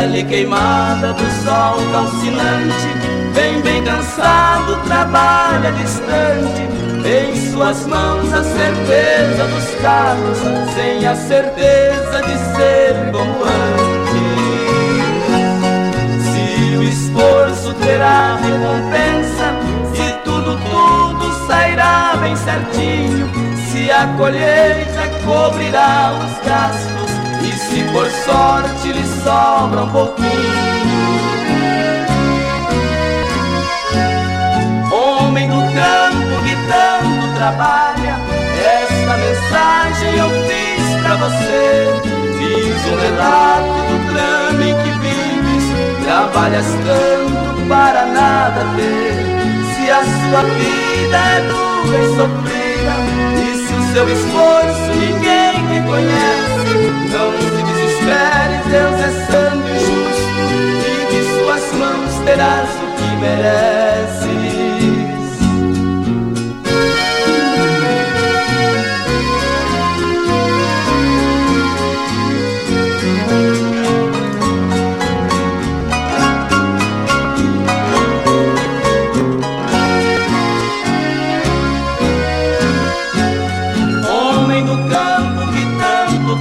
pele queimada do sol calcinante, vem bem cansado, trabalha distante. Em suas mãos a certeza dos carros, sem a certeza de ser como antes. Se o esforço terá recompensa, se tudo sairá bem certinho, se a colheita cobrirá os gastos, e se por sorte lhe sobra um pouquinho. Homem do campo que tanto trabalha, esta mensagem eu fiz pra você. Fiz um relato do drama em que vives, trabalhas tanto para nada ter. Se a sua vida é dura e sofrida, e se o seu esforço ninguém reconhece, não se desespere, Deus é santo e justo, e de suas mãos terás o que mereces.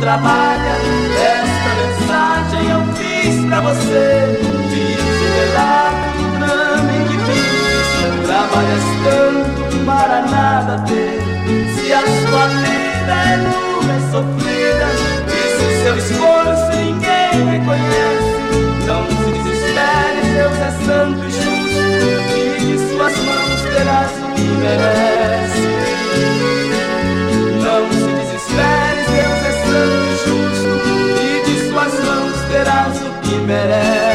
Trabalha, esta mensagem eu fiz pra você. Fiz o relato do drama em que vives, trabalhas tanto para nada ter. Se a sua vida é dura e sofrida, e se o seu esforço ninguém reconhece, não se desespere, Deus é santo e justo, e de suas mãos terás o que merece. Não se desespere, Deus é santo e justo, e de suas mãos terás o que merece.